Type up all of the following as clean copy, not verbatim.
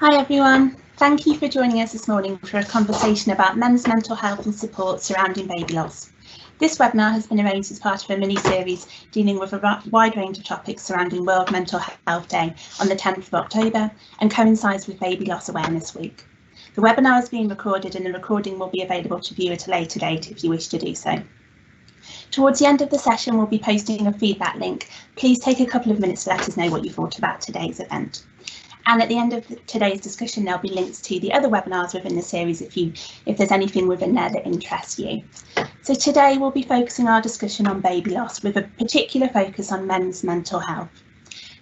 Hi everyone, thank you for joining us this morning for a conversation about men's mental health and support surrounding baby loss. This webinar has been arranged as part of a mini-series dealing with a wide range of topics surrounding World Mental Health Day on the 10th of October and coincides with Baby Loss Awareness Week. The webinar is being recorded and the recording will be available to view at a later date if you wish to do so. Towards the end of the session, we'll be posting a feedback link. Please take a couple of minutes to let us know what you thought about today's event. And at the end of today's discussion, there'll be links to the other webinars within the series if there's anything within there that interests you. So today we'll be focusing our discussion on baby loss with a particular focus on men's mental health.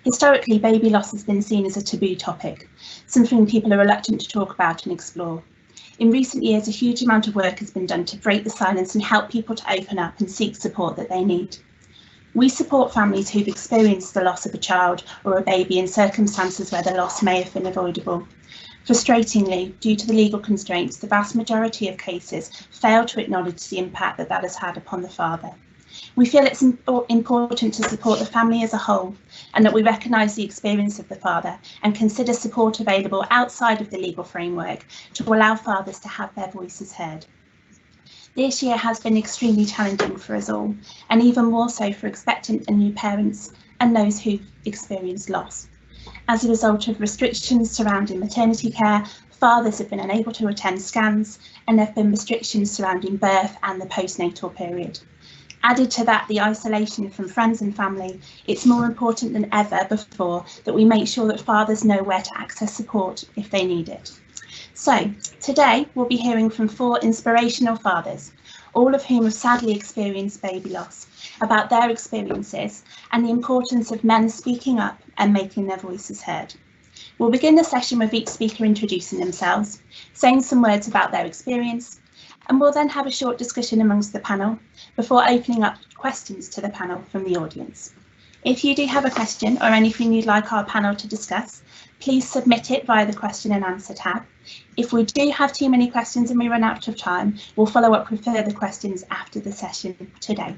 Historically, baby loss has been seen as a taboo topic, something people are reluctant to talk about and explore. In recent years, a huge amount of work has been done to break the silence and help people to open up and seek support that they need. We support families who've experienced the loss of a child or a baby in circumstances where the loss may have been avoidable. Frustratingly, due to the legal constraints, the vast majority of cases fail to acknowledge the impact that has had upon the father. We feel it's important to support the family as a whole and that we recognise the experience of the father and consider support available outside of the legal framework to allow fathers to have their voices heard. This year has been extremely challenging for us all, and even more so for expectant and new parents and those who've experienced loss. As a result of restrictions surrounding maternity care, fathers have been unable to attend scans, and there have been restrictions surrounding birth and the postnatal period. Added to that, the isolation from friends and family, it's more important than ever before that we make sure that fathers know where to access support if they need it. So today we'll be hearing from 4 inspirational fathers, all of whom have sadly experienced baby loss, about their experiences and the importance of men speaking up and making their voices heard. We'll begin the session with each speaker introducing themselves, saying some words about their experience, and we'll then have a short discussion amongst the panel before opening up questions to the panel from the audience. If you do have a question or anything you'd like our panel to discuss, please submit it via the question and answer tab. If we do have too many questions and we run out of time, we'll follow up with further questions after the session today.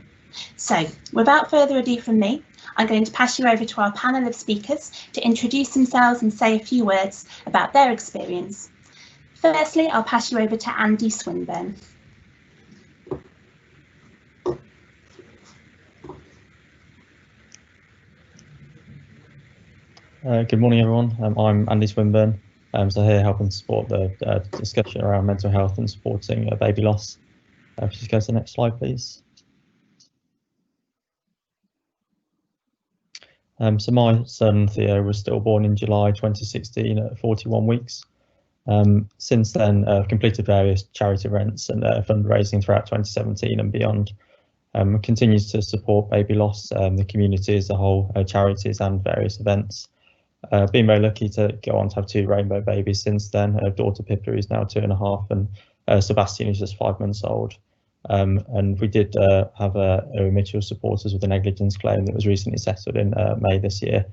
So without further ado from me, I'm going to pass you over to our panel of speakers to introduce themselves and say a few words about their experience. Firstly, I'll pass you over to Andy Swinburne. Good morning, everyone. I'm Andy Swinburne. So here helping support the discussion around mental health and supporting baby loss. If you just go to the next slide, please. So my son Theo was still born in July 2016 at 41 weeks. Since then, I've completed various charity events and fundraising throughout 2017 and beyond. Continues to support baby loss, the community as a whole, charities and various events. Been very lucky to go on to have 2 rainbow babies since then. Daughter Pippa is now 2.5 and Sebastian is just 5 months old. And we did have a mutual supporters with a negligence claim that was recently settled in May this year.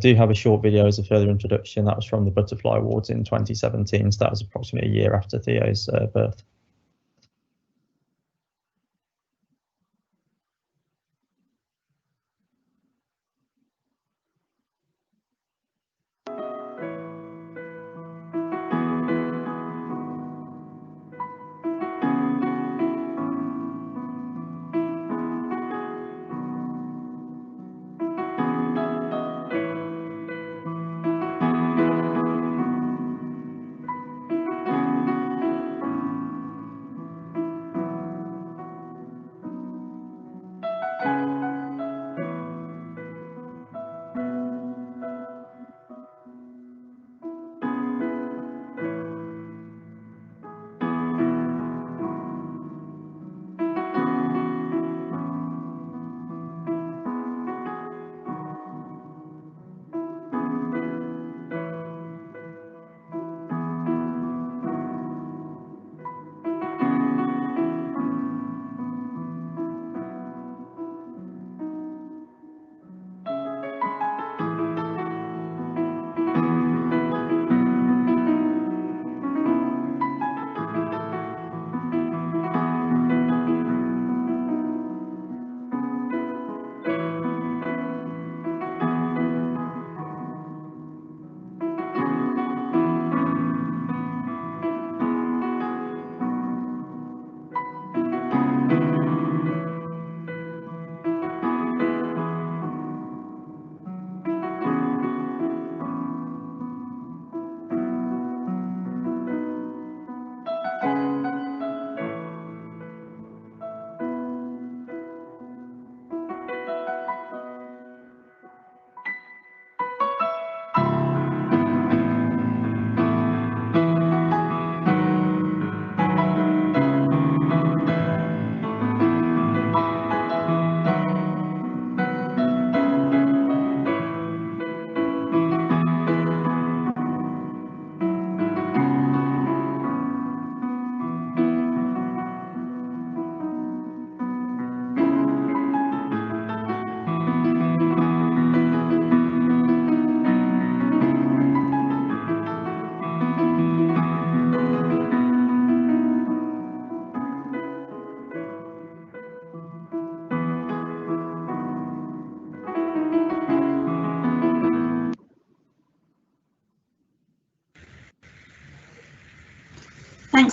Do have a short video as a further introduction. That was from the Butterfly Awards in 2017, so that was approximately a year after Theo's birth.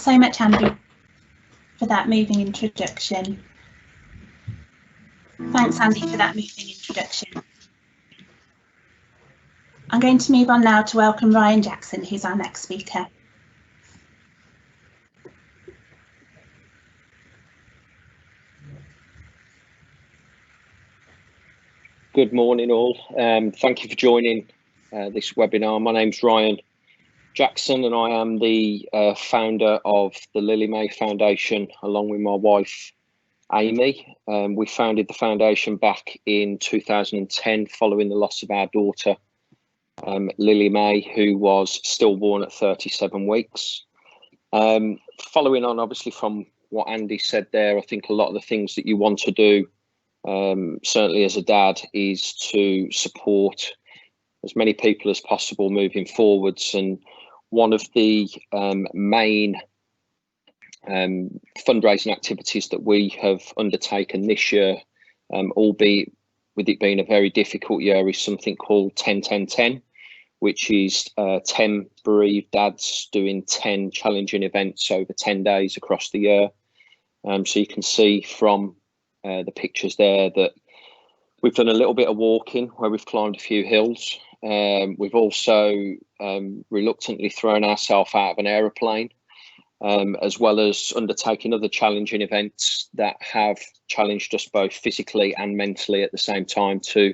Thanks so much, Andy, for that moving introduction. Thanks, Andy, for that moving introduction. I'm going to move on now to welcome Ryan Jackson, who's our next speaker. Good morning all. Thank you for joining this webinar. My name's Ryan Jackson and I am the founder of the Lily May Foundation along with my wife Amy. We founded the foundation back in 2010 following the loss of our daughter Lily May, who was stillborn at 37 weeks. Following on obviously from what Andy said there, I think a lot of the things that you want to do certainly as a dad is to support as many people as possible moving forwards, and one of the main fundraising activities that we have undertaken this year, albeit with it being a very difficult year, is something called 10-10-10, which is 10 bereaved dads doing 10 challenging events over 10 days across the year. So you can see from the pictures there that we've done a little bit of walking where we've climbed a few hills. We've also reluctantly thrown ourselves out of an aeroplane, as well as undertaking other challenging events that have challenged us both physically and mentally at the same time to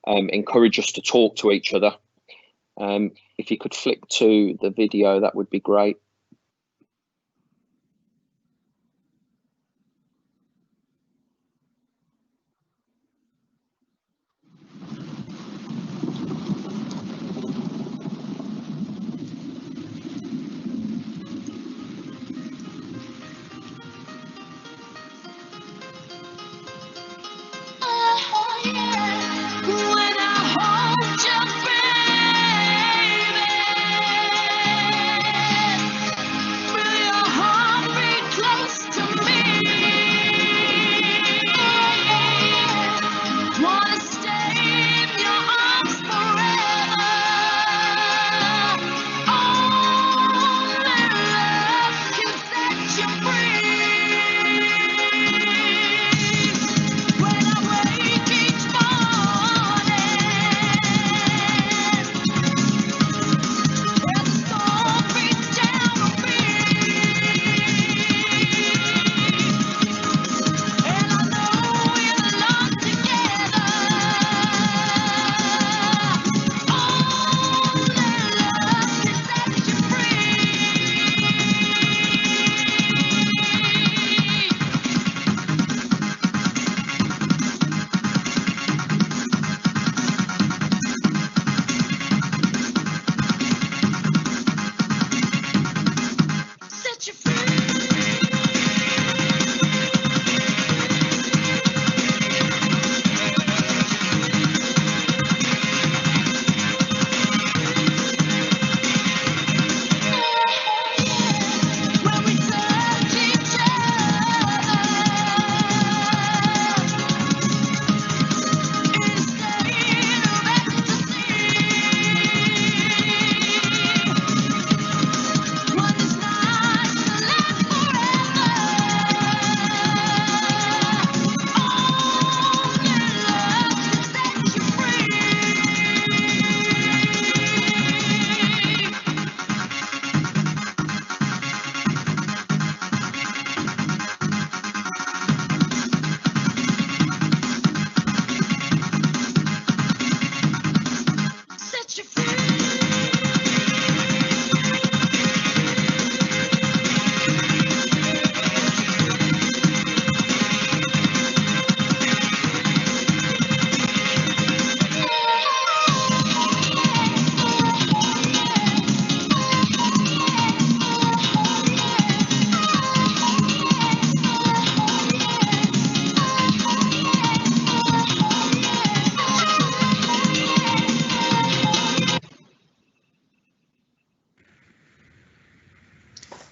encourage us to talk to each other. If you could flick to the video, that would be great.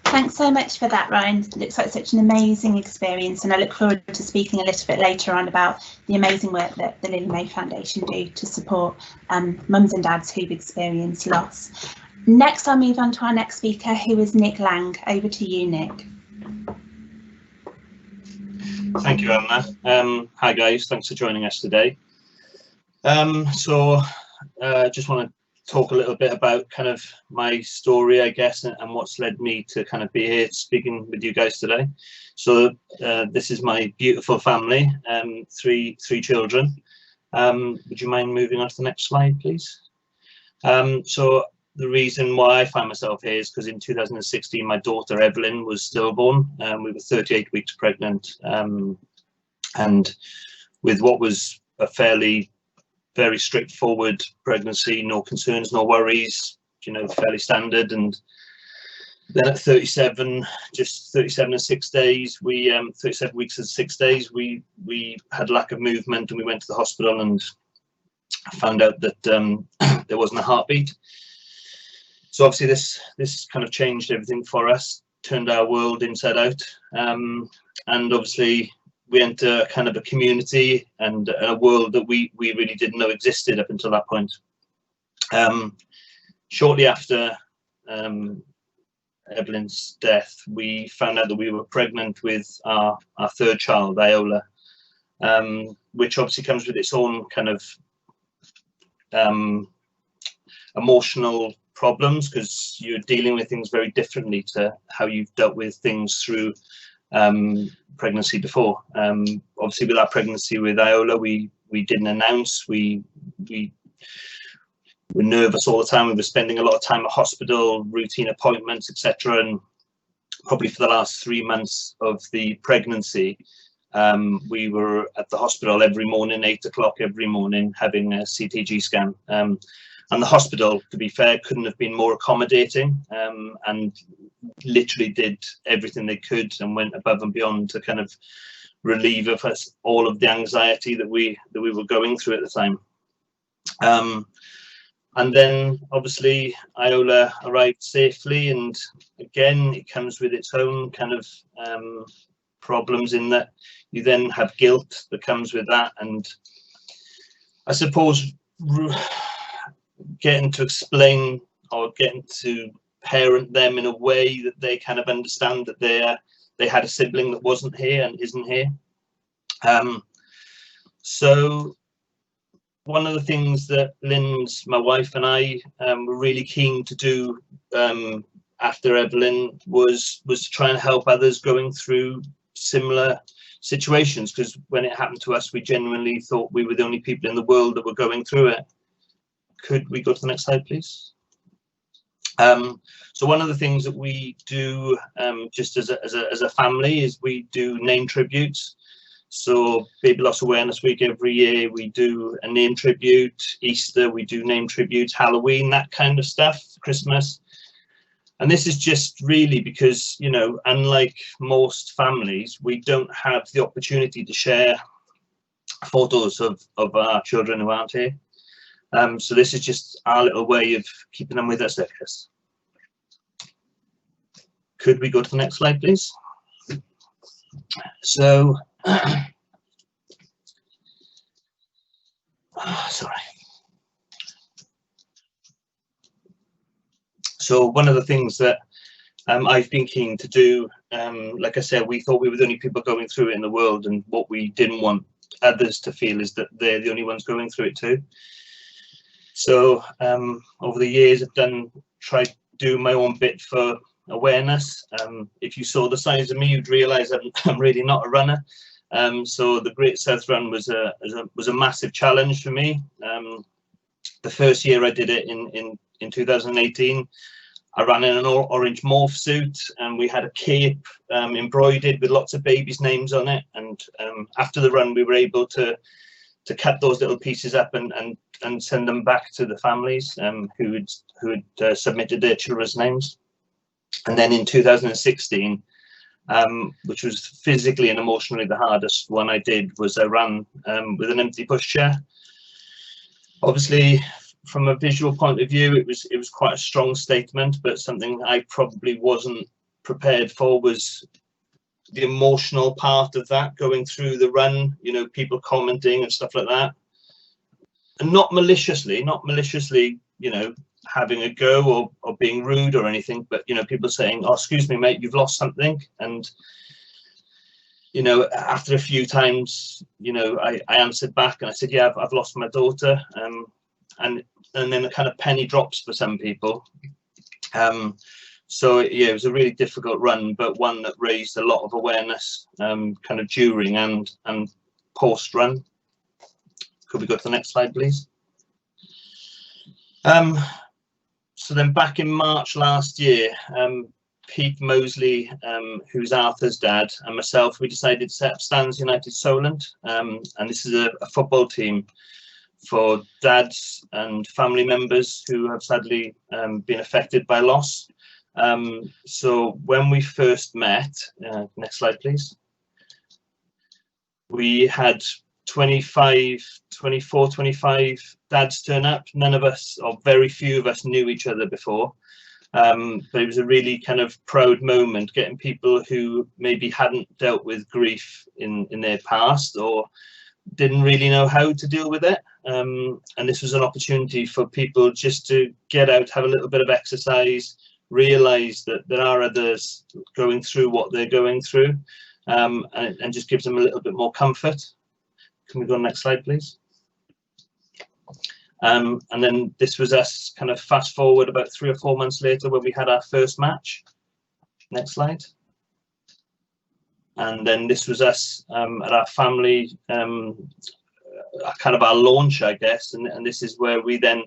Thanks so much for that, Ryan. It looks like such an amazing experience, and I look forward to speaking a little bit later on about the amazing work that the Lily May Foundation do to support mums and dads who've experienced loss. Next, I'll move on to our next speaker, who is Nick Lang. Over to you, Nick. Thank you, Emma. Hi guys, thanks for joining us today. Just want to talk a little bit about kind of my story, I guess, and what's led me to kind of be here speaking with you guys today. So this is my beautiful family, three children. Would you mind moving on to the next slide, please? So the reason why I find myself here is because in 2016, my daughter Evelyn was stillborn. We were 38 weeks pregnant, and with what was a very straightforward pregnancy, no concerns, no worries, you know, fairly standard. And then at 37, just 37 and 6 days, 37 weeks and 6 days, we had lack of movement, and we went to the hospital and found out that there wasn't a heartbeat. So obviously this kind of changed everything for us, turned our world inside out, and obviously we enter kind of a community and a world that we really didn't know existed up until that point. Shortly after Evelyn's death, we found out that we were pregnant with our third child, Iola, which obviously comes with its own kind of emotional problems, because you're dealing with things very differently to how you've dealt with things through pregnancy before. Obviously with our pregnancy with Iola, we didn't announce, we were nervous all the time. We were spending a lot of time at hospital, routine appointments, etc. And probably for the last 3 months of the pregnancy, we were at the hospital every morning, 8 o'clock every morning, having a CTG scan. And the hospital, to be fair, couldn't have been more accommodating, and literally did everything they could and went above and beyond to kind of relieve of us all of the anxiety that we were going through at the time. And then obviously Iola arrived safely, and again it comes with its own kind of problems, in that you then have guilt that comes with that, and I suppose getting to explain or getting to parent them in a way that they kind of understand that they had a sibling that wasn't here and isn't here. So one of the things that Lynn's, my wife, and I were really keen to do after Evelyn was to try and help others going through similar situations, because when it happened to us, we genuinely thought we were the only people in the world that were going through it. Could we go to the next slide, please? So one of the things that we do just as a family is we do name tributes. So Baby Loss Awareness Week every year we do a name tribute. Easter we do name tributes, Halloween, that kind of stuff, Christmas. And this is just really because, you know, unlike most families, we don't have the opportunity to share photos of our children who aren't here. So this is just our little way of keeping them with us, I guess. Could we go to the next slide, please? So, sorry. So one of the things that I've been keen to do, like I said, we thought we were the only people going through it in the world, and what we didn't want others to feel is that they're the only ones going through it too. So over the years, I've tried to do my own bit for awareness. If you saw the size of me, you'd realise I'm really not a runner. So the Great South Run was a massive challenge for me. The first year I did it in 2018, I ran in an orange morph suit, and we had a cape embroidered with lots of babies' names on it. And after the run, we were able to cut those little pieces up and send them back to the families who had submitted their children's names. And then in 2016, which was physically and emotionally the hardest one I did, was I ran with an empty pushchair. Obviously, from a visual point of view, it was quite a strong statement, but something I probably wasn't prepared for was the emotional part of that, going through the run, you know, people commenting and stuff like that. And not maliciously, you know, having a go or being rude or anything, but you know, people saying, "Oh, excuse me, mate, you've lost something," and you know, after a few times, you know, I answered back and I said, "Yeah, I've lost my daughter," and then a kind of penny drops for some people. So yeah, it was a really difficult run, but one that raised a lot of awareness, kind of during and post run. Could we go to the next slide, please? So then back in March last year, Pete Mosley, who's Arthur's dad, and myself, we decided to set up Stands United Solent, and this is a football team for dads and family members who have sadly been affected by loss. So when we first met, next slide please, we had 25 dads turn up. None of us, or very few of us, knew each other before, but it was a really kind of proud moment, getting people who maybe hadn't dealt with grief in their past or didn't really know how to deal with it, and this was an opportunity for people just to get out, have a little bit of exercise, realize that there are others going through what they're going through, and just gives them a little bit more comfort. Can we go on next slide please? And then this was us kind of fast forward about 3 or 4 months later, where we had our first match. Next slide. And then this was us at our family, kind of our launch, I guess, and this is where we then,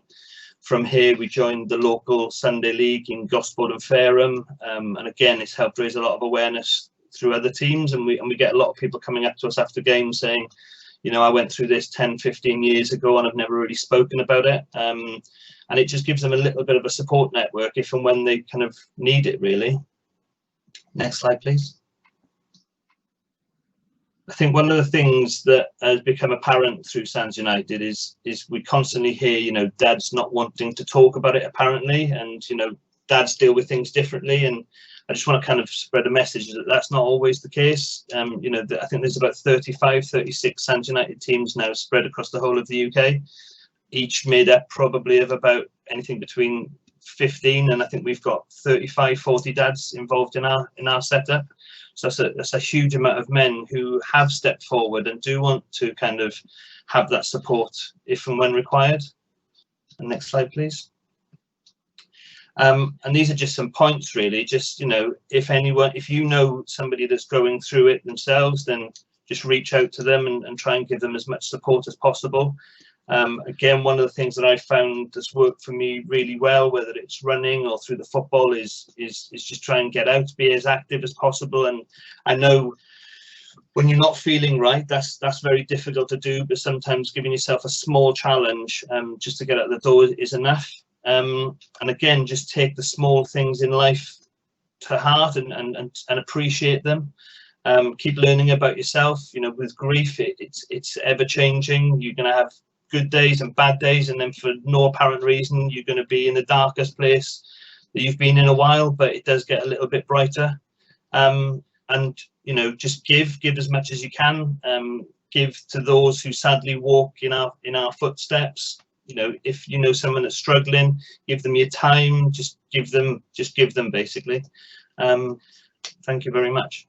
from here, we joined the local Sunday League in Gosford and Fareham, and again, it's helped raise a lot of awareness through other teams, and we get a lot of people coming up to us after games saying, you know, I went through this 10, 15 years ago and I've never really spoken about it, and it just gives them a little bit of a support network if and when they kind of need it, really. Next slide, please. I think one of the things that has become apparent through Stands United is we constantly hear, you know, dads not wanting to talk about it apparently, and you know, dads deal with things differently, and I just want to kind of spread a message that that's not always the case. You know, I think there's about 35, 36 Stands United teams now spread across the whole of the UK, each made up probably of about anything between 15, and I think we've got 35, 40 dads involved in our setup. So that's a huge amount of men who have stepped forward and do want to kind of have that support if and when required. And next slide, please. And these are just some points, really. Just, you know, if you know somebody that's going through it themselves, then just reach out to them and try and give them as much support as possible. Again, one of the things that I found that's worked for me really well, whether it's running or through the football, is just try and get out, be as active as possible. And I know when you're not feeling right, that's very difficult to do, but sometimes giving yourself a small challenge just to get out the door is enough. And again, just take the small things in life to heart and appreciate them. Keep learning about yourself. You know, with grief, it's ever changing. You're going to have good days and bad days, and then for no apparent reason you're going to be in the darkest place that you've been in a while, but it does get a little bit brighter. And you know, just give as much as you can. Give to those who sadly walk in our footsteps. You know, if you know someone that's struggling, give them your time. Just give them basically. Thank you very much.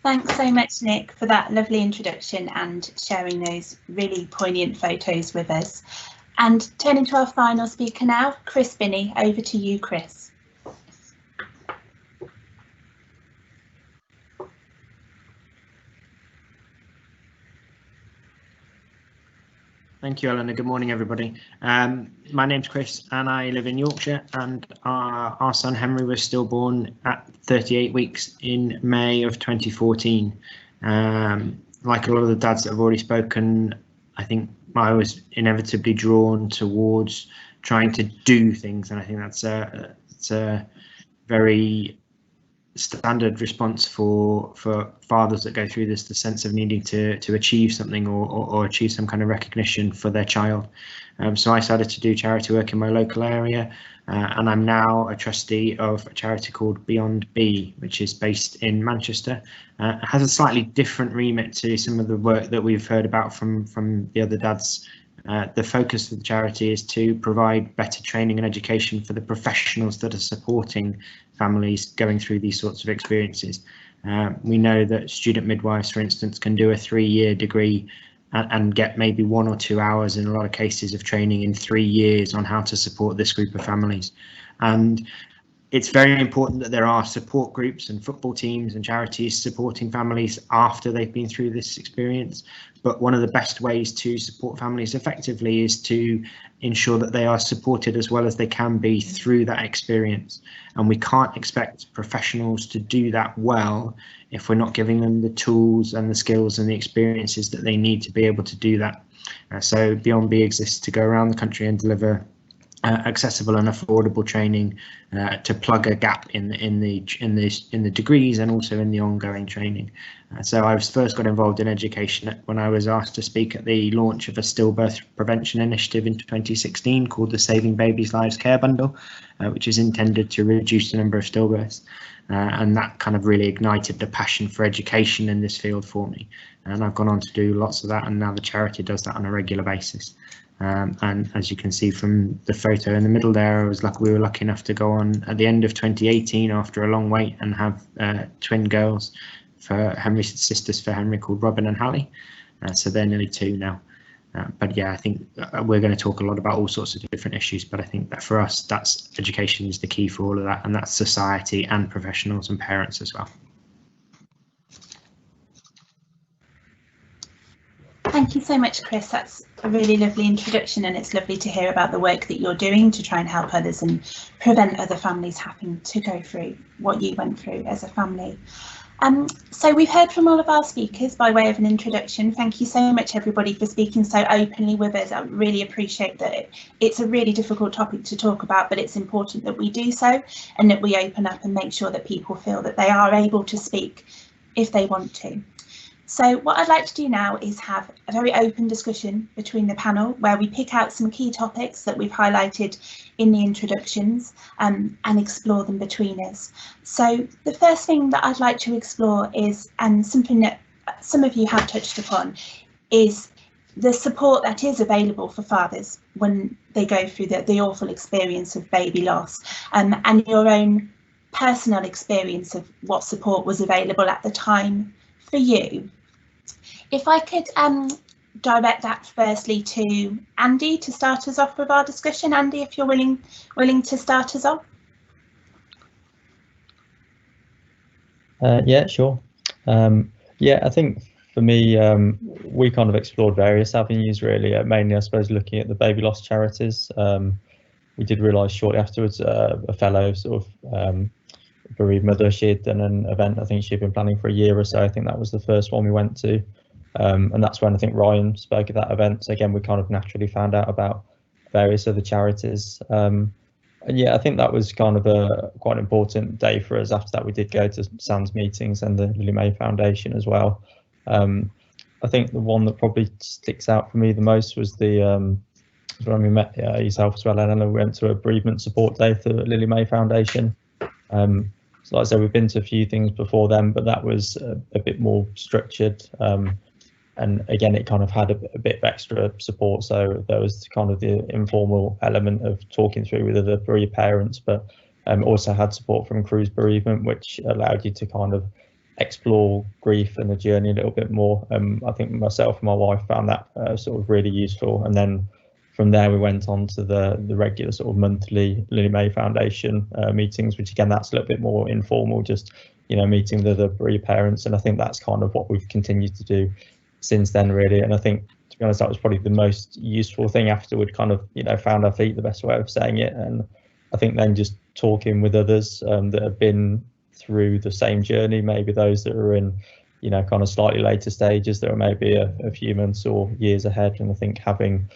Thanks so much, Nick, for that lovely introduction and sharing those really poignant photos with us. And turning to our final speaker now, Chris Binney. Over to you, Chris. Thank you, Eleanor. Good morning, everybody. My name's Chris and I live in Yorkshire, and our son Henry was stillborn at 38 weeks in May of 2014. Like a lot of the dads that have already spoken, I think I was inevitably drawn towards trying to do things, and I think that's a very standard response for fathers that go through this, the sense of needing to achieve something or achieve some kind of recognition for their child. So I started to do charity work in my local area, and I'm now a trustee of a charity called Beyond B, which is based in Manchester. It has a slightly different remit to some of the work that we've heard about from the other dads The focus of the charity is to provide better training and education for the professionals that are supporting families going through these sorts of experiences. We know that student midwives, for instance, can do a 3-year degree and get maybe 1 or 2 hours in a lot of cases of training in 3 years on how to support this group of families. And it's very important that there are support groups and football teams and charities supporting families after they've been through this experience. But one of the best ways to support families effectively is to ensure that they are supported as well as they can be through that experience. And we can't expect professionals to do that well if we're not giving them the tools and the skills and the experiences that they need to be able to do that. So Beyond B exists to go around the country and deliver accessible and affordable training to plug a gap in the degrees and also in the ongoing training. So I first got involved in education when I was asked to speak at the launch of a stillbirth prevention initiative in 2016 called the Saving Babies Lives Care Bundle, which is intended to reduce the number of stillbirths. And that kind of really ignited the passion for education in this field for me. And I've gone on to do lots of that, and now the charity does that on a regular basis. And as you can see from the photo in the middle there, we were lucky enough to go on at the end of 2018 after a long wait and have twin girls for Henry's sisters for Henry called Robin and Hallie. So they're nearly 2 now. But yeah, I think we're going to talk a lot about all sorts of different issues, but I think that for us, that's education is the key for all of that, and that's society and professionals and parents as well. Thank you so much, Chris. That's a really lovely introduction, and it's lovely to hear about the work that you're doing to try and help others and prevent other families having to go through what you went through as a family. So we've heard from all of our speakers by way of an introduction. Thank you so much, everybody, for speaking so openly with us. I really appreciate that. It's a really difficult topic to talk about, but it's important that we do so and that we open up and make sure that people feel that they are able to speak if they want to. So what I'd like to do now is have a very open discussion between the panel where we pick out some key topics that we've highlighted in the introductions and explore them between us. So the first thing that I'd like to explore is, and something that some of you have touched upon, is the support that is available for fathers when they go through the awful experience of baby loss, and your own personal experience of what support was available at the time for you. If I could direct that firstly to Andy to start us off with our discussion. Andy, if you're willing to start us off. Yeah, sure. Yeah, I think for me, we kind of explored various avenues really, mainly I suppose looking at the baby loss charities. We did realise shortly afterwards a fellow sort of bereaved mother, she had done an event, I think she'd been planning for a year or so. I think that was the first one we went to, and that's when I think Ryan spoke at that event. So again, we kind of naturally found out about various other charities, and yeah, I think that was kind of a quite important day for us. After that, we did go to Sam's meetings and the Lily May Foundation as well. I think the one that probably sticks out for me the most was the when we met yourself as well, Eleanor. We went to a bereavement support day for the Lily May Foundation. So like I said, we've been to a few things before then, but that was a bit more structured, and again it kind of had a bit of extra support. So there was kind of the informal element of talking through with other bereaved parents, but also had support from Crew's Bereavement, which allowed you to kind of explore grief and the journey a little bit more. I think myself and my wife found that sort of really useful, and then from there we went on to the regular sort of monthly Lily May Foundation meetings, which again that's a little bit more informal, just meeting the bereaved parents, and I think that's kind of what we've continued to do since then really. And I think, to be honest, that was probably the most useful thing after we'd kind of found our feet, the best way of saying it. And I think then just talking with others that have been through the same journey, maybe those that are in kind of slightly later stages that are maybe a few months or years ahead, and I think having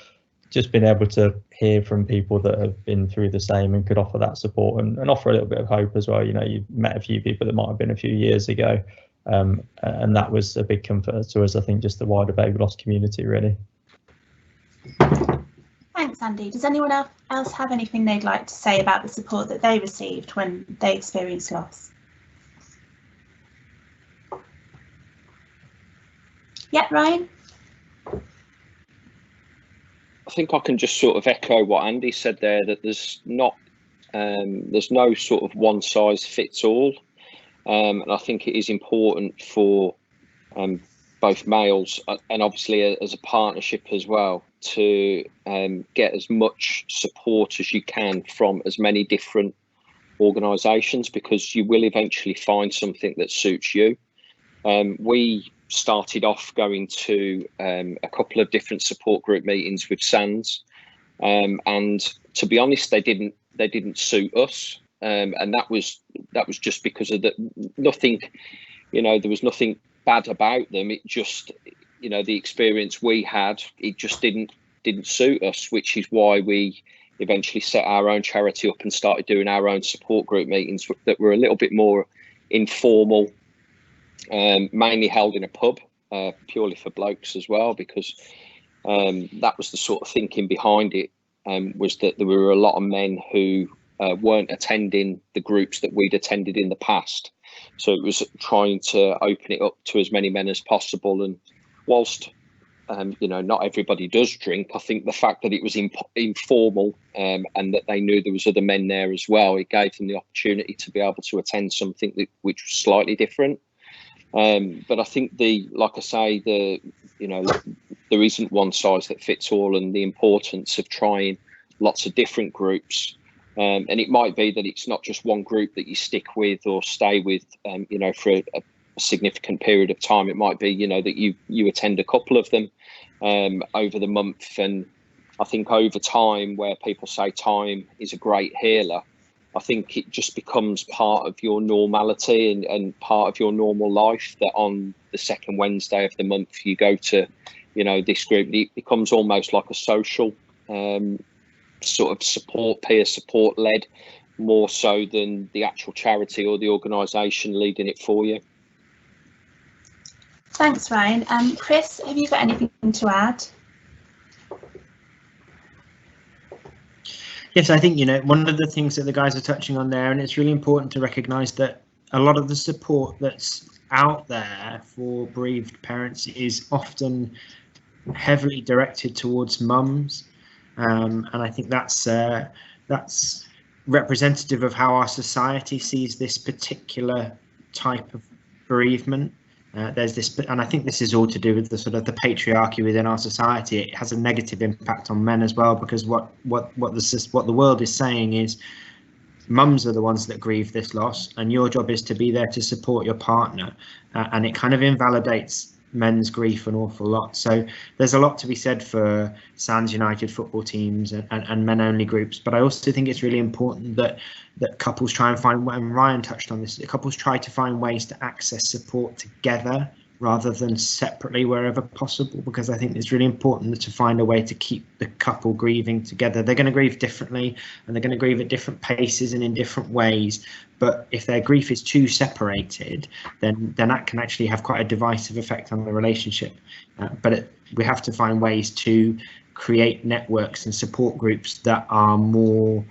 just been able to hear from people that have been through the same and could offer that support and offer a little bit of hope as well. You've met a few people that might have been a few years ago, and that was a big comfort to us. I think just the wider baby loss community really. Thanks, Andy. Does anyone else have anything they'd like to say about the support that they received when they experienced loss? Yeah, Ryan? think I can just sort of echo what Andy said there, that there's no sort of one size fits all. And I think it is important for both males and obviously as a partnership as well to get as much support as you can from as many different organisations, because you will eventually find something that suits you. We started off going to a couple of different support group meetings with SANS, and to be honest, they didn't suit us, and that was just because of nothing, there was nothing bad about them. It just, the experience we had, it just didn't suit us, which is why we eventually set our own charity up and started doing our own support group meetings that were a little bit more informal, mainly held in a pub, purely for blokes as well, because that was the sort of thinking behind it, was that there were a lot of men who weren't attending the groups that we'd attended in the past. So it was trying to open it up to as many men as possible. And whilst not everybody does drink, I think the fact that it was informal and that they knew there was other men there as well, it gave them the opportunity to be able to attend something which was slightly different. But I think like I say, there isn't one size that fits all, and the importance of trying lots of different groups. And it might be that it's not just one group that you stick with or stay with, for a significant period of time. It might be, that you attend a couple of them over the month. And I think over time, where people say time is a great healer, I think it just becomes part of your normality and part of your normal life, that on the second Wednesday of the month you go to, this group. It becomes almost like a social sort of support, peer support led, more so than the actual charity or the organisation leading it for you. Thanks, Ryan. Chris, have you got anything to add? Yes, I think, one of the things that the guys are touching on there, and it's really important to recognise that a lot of the support that's out there for bereaved parents is often heavily directed towards mums. And I think that's representative of how our society sees this particular type of bereavement. There's this, and I think this is all to do with the sort of the patriarchy within our society. It has a negative impact on men as well, because what the world is saying is, mums are the ones that grieve this loss, and your job is to be there to support your partner, and it kind of invalidates men's grief an awful lot. So there's a lot to be said for SANS United football teams and men only groups, but I also think it's really important that couples try and find, and Ryan touched on this, that couples try to find ways to access support together rather than separately wherever possible, because I think it's really important to find a way to keep the couple grieving together. They're going to grieve differently, and they're going to grieve at different paces and in different ways, but if their grief is too separated, then that can actually have quite a divisive effect on the relationship. We have to find ways to create networks and support groups that are more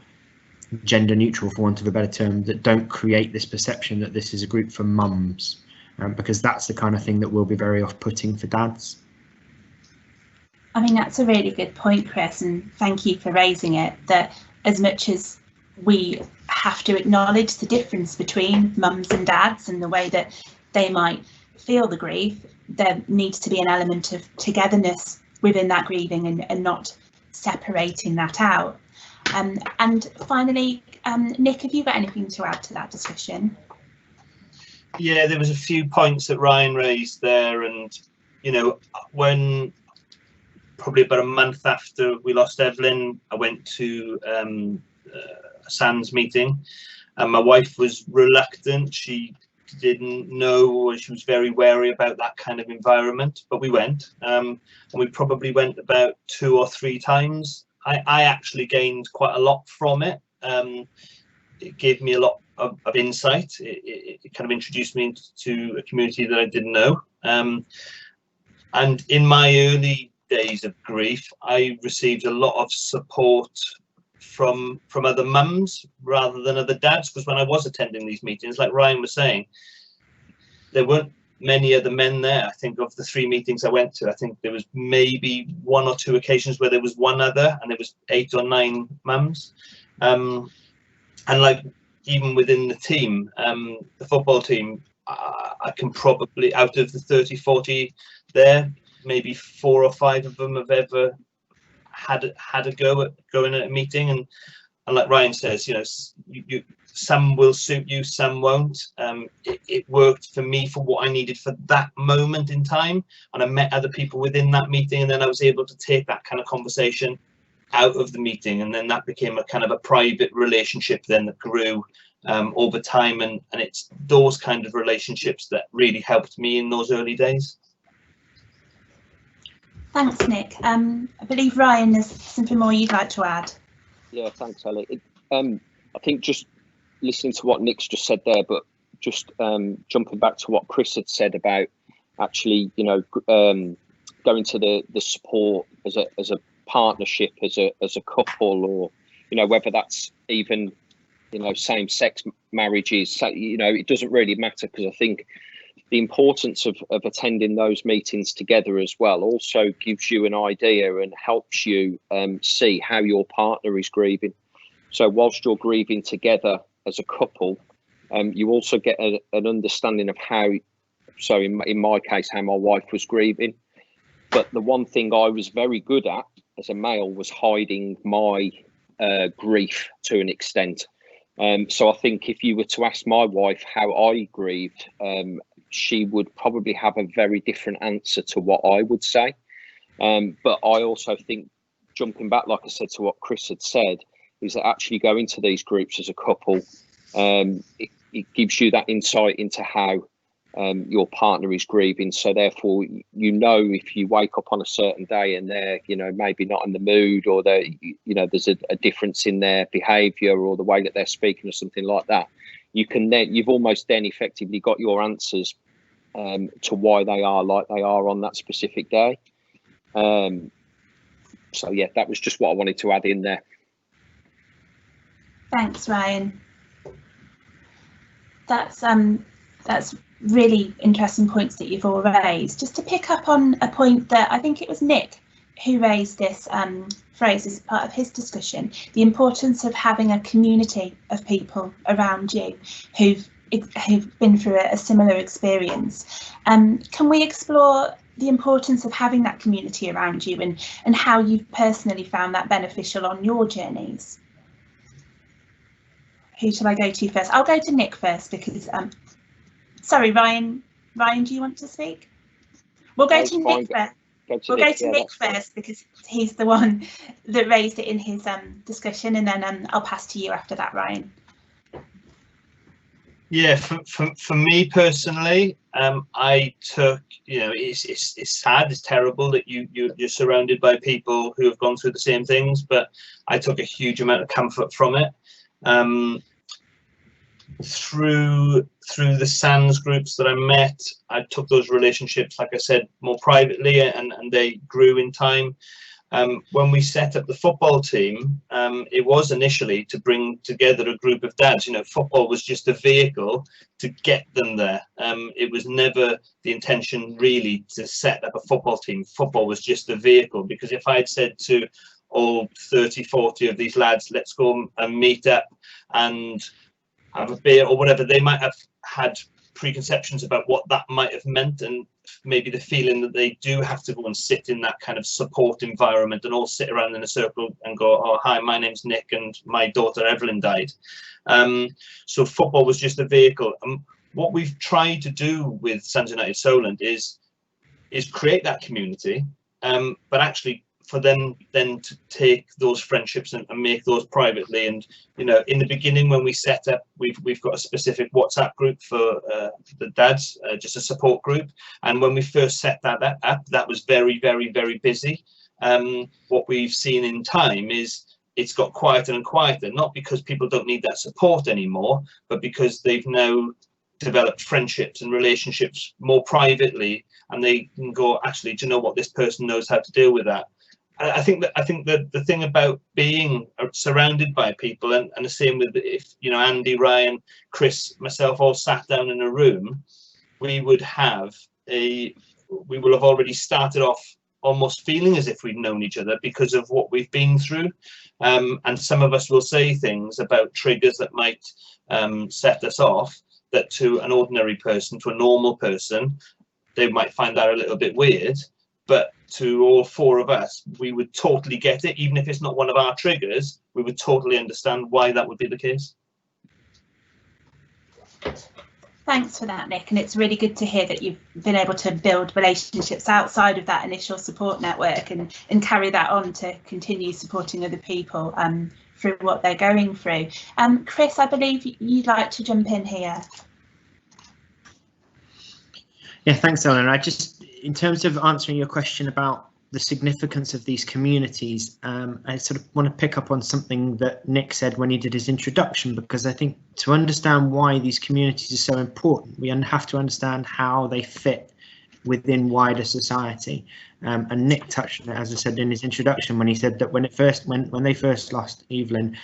gender neutral, for want of a better term, that don't create this perception that this is a group for mums. Because that's the kind of thing that will be very off-putting for dads. I mean, that's a really good point, Chris, and thank you for raising it, that as much as we have to acknowledge the difference between mums and dads and the way that they might feel the grief, there needs to be an element of togetherness within that grieving and not separating that out. And finally, Nick, have you got anything to add to that discussion? Yeah, there was a few points that Ryan raised there, and when probably about a month after we lost Evelyn, I went to a SANS meeting, and my wife was reluctant. She didn't know, she was very wary about that kind of environment, but we went, and we probably went about 2 or 3 times. I actually gained quite a lot from it. It gave me a lot of insight. It kind of introduced me into a community that I didn't know. And in my early days of grief, I received a lot of support from other mums rather than other dads, because when I was attending these meetings, like Ryan was saying, there weren't many other men there. I think of the 3 meetings I went to, I think there was maybe 1 or 2 occasions where there was one other, and there was 8 or 9 mums. And like, even within the team, the football team, I can probably, out of the 30, 40 there, maybe 4 or 5 of them have ever had a go at going at a meeting. And like Ryan says, you know, some will suit you, some won't. It worked for me for what I needed for that moment in time, and I met other people within that meeting, and then I was able to take that kind of conversation out of the meeting, and then that became a kind of a private relationship then that grew over time, and it's those kind of relationships that really helped me in those early days. Thanks, Nick. I believe Ryan has something more you'd like to add. Yeah, thanks, Ellie. I think just listening to what Nick's just said there, but just jumping back to what Chris had said about actually, you know, going to the support as a partnership, as a couple, or, you know, whether that's even, you know, same-sex marriages, you know, it doesn't really matter, because I think the importance of attending those meetings together as well also gives you an idea and helps you see how your partner is grieving. So whilst you're grieving together as a couple, you also get an understanding of how, so in my case, how my wife was grieving. But the one thing I was very good at as a male was hiding my grief to an extent. So I think if you were to ask my wife how I grieved, she would probably have a very different answer to what I would say. But I also think, jumping back, like I said, to what Chris had said, is that actually going to these groups as a couple, it gives you that insight into how your partner is grieving. So therefore, you know, if you wake up on a certain day and they're, you know, maybe not in the mood, or they're, you know, there's a difference in their behaviour or the way that they're speaking or something like that, you've almost then effectively got your answers to why they are like they are on that specific day. So yeah, that was just what I wanted to add in there. Thanks, Ryan. That's really interesting points that you've all raised. Just to pick up on a point that I think it was Nick who raised this phrase as part of his discussion, the importance of having a community of people around you who've been through a similar experience. Can we explore the importance of having that community around you, and how you've personally found that beneficial on your journeys? Who shall I go to first? I'll go to Nick first, because sorry, Ryan, do you want to speak? We'll go to Nick first. We'll go to Nick first, because he's the one that raised it in his discussion, and then I'll pass to you after that, Ryan. Yeah, for me personally, I took, you know, it's sad, it's terrible that you're surrounded by people who have gone through the same things, but I took a huge amount of comfort from it. Through the SANS groups that I met, I took those relationships, like I said, more privately, and they grew in time. When we set up the football team, it was initially to bring together a group of dads. You know, football was just a vehicle to get them there. It was never the intention really to set up a football team. Football was just a vehicle, because if I'd said to all 30, 40 of these lads, let's go and meet up and have a beer or whatever, they might have had preconceptions about what that might have meant, and maybe the feeling that they do have to go and sit in that kind of support environment and all sit around in a circle and go, oh, hi, my name's Nick and my daughter Evelyn died. So football was just a vehicle. And what we've tried to do with Sons United Solent is create that community, but actually for them then to take those friendships and make those privately. And, you know, in the beginning when we set up, we've got a specific WhatsApp group for the dads, just a support group. And when we first set that up, that was very, very, very busy. What we've seen in time is it's got quieter and quieter, not because people don't need that support anymore, but because they've now developed friendships and relationships more privately, and they can go, actually, do you know what, this person knows how to deal with that. I think that the thing about being surrounded by people, and the same with, if, you know, Andy, Ryan, Chris, myself all sat down in a room, we will have already started off almost feeling as if we've known each other because of what we've been through. And some of us will say things about triggers that might set us off, that to an ordinary person, to a normal person, they might find that a little bit weird. But to all four of us, we would totally get it. Even if it's not one of our triggers, we would totally understand why that would be the case. Thanks for that, Nick, and it's really good to hear that you've been able to build relationships outside of that initial support network and carry that on to continue supporting other people through what they're going through. Chris, I believe you'd like to jump in here. Yeah, thanks, Eleanor. In terms of answering your question about the significance of these communities, I sort of want to pick up on something that Nick said when he did his introduction, because I think to understand why these communities are so important, we have to understand how they fit within wider society. And Nick touched on it, as I said in his introduction, when he said that when they first lost Evelyn,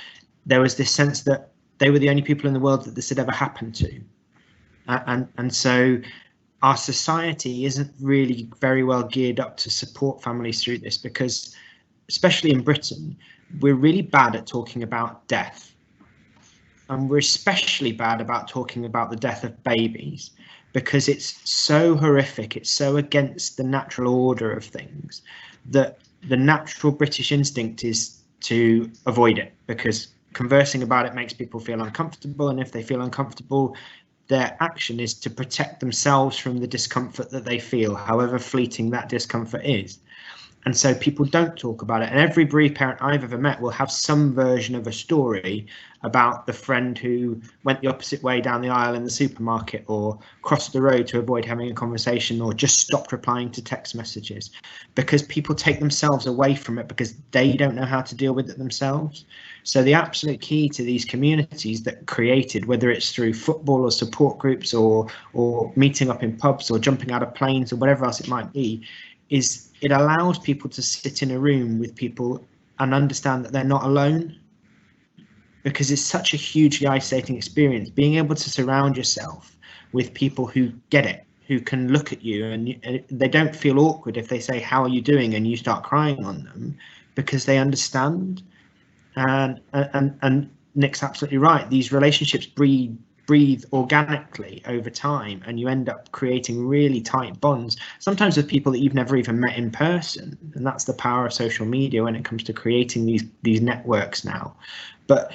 there was this sense that they were the only people in the world that this had ever happened to. And so our society isn't really very well geared up to support families through this, because especially in Britain, we're really bad at talking about death. And we're especially bad about talking about the death of babies, because it's so horrific, it's so against the natural order of things, that the natural British instinct is to avoid it, because conversing about it makes people feel uncomfortable, and if they feel uncomfortable, their action is to protect themselves from the discomfort that they feel, however fleeting that discomfort is. And so people don't talk about it. And every bereaved parent I've ever met will have some version of a story about the friend who went the opposite way down the aisle in the supermarket, or crossed the road to avoid having a conversation, or just stopped replying to text messages, because people take themselves away from it because they don't know how to deal with it themselves. So the absolute key to these communities that created, whether it's through football or support groups or meeting up in pubs or jumping out of planes or whatever else it might be, is it allows people to sit in a room with people and understand that they're not alone, because it's such a hugely isolating experience. Being able to surround yourself with people who get it, who can look at you, and they don't feel awkward if they say, "How are you doing?" and you start crying on them, because they understand. And Nick's absolutely right. These relationships breathe organically over time, and you end up creating really tight bonds, sometimes with people that you've never even met in person. And that's the power of social media when it comes to creating these networks now. But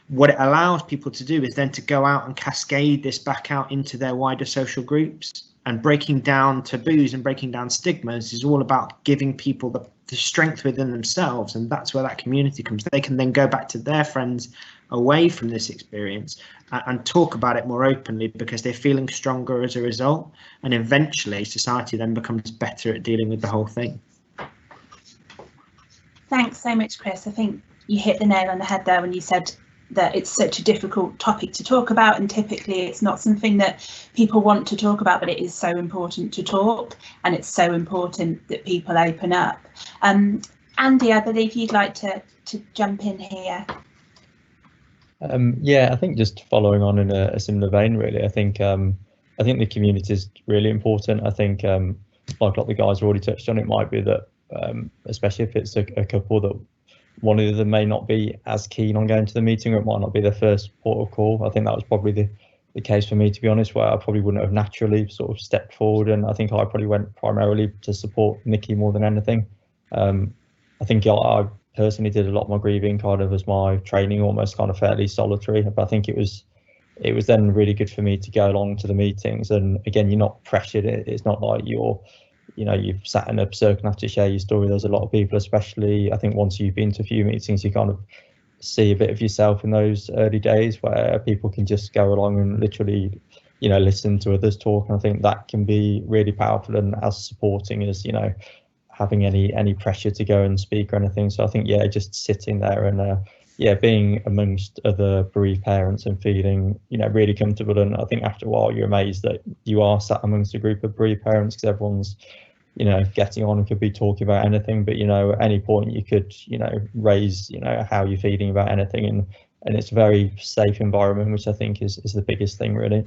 what it allows people to do is then to go out and cascade this back out into their wider social groups. And breaking down taboos and breaking down stigmas is all about giving people the strength within themselves, and that's where that community comes. They can then go back to their friends away from this experience and talk about it more openly, because they're feeling stronger as a result, and eventually society then becomes better at dealing with the whole thing. Thanks so much, Chris. I think you hit the nail on the head there when you said that it's such a difficult topic to talk about, and typically it's not something that people want to talk about, but it is so important to talk, and it's so important that people open up. Andy, I believe you'd like to jump in here. Yeah, I think just following on in a similar vein, really. I think the community is really important. I think like a lot of the guys have already touched on, it might be that especially if it's a couple, that one of them may not be as keen on going to the meeting, or it might not be their first port of call. I think that was probably the case for me, to be honest, where I probably wouldn't have naturally sort of stepped forward, and I think I probably went primarily to support Nikki more than anything. I think I personally did a lot of my grieving kind of as my training, almost kind of fairly solitary, but I think it was then really good for me to go along to the meetings. And again, you're not pressured. It's not like you've sat in a circle and have to share your story. There's a lot of people, especially I think once you've been to a few meetings, you kind of see a bit of yourself in those early days where people can just go along and literally, listen to others talk. And I think that can be really powerful, and as supporting as, having any pressure to go and speak or anything. So I think, just sitting there and being amongst other bereaved parents and feeling, really comfortable. And I think after a while, you're amazed that you are sat amongst a group of bereaved parents, because everyone's, getting on and could be talking about anything. But, at any point you could, raise, how you're feeling about anything. And it's a very safe environment, which I think is the biggest thing, really.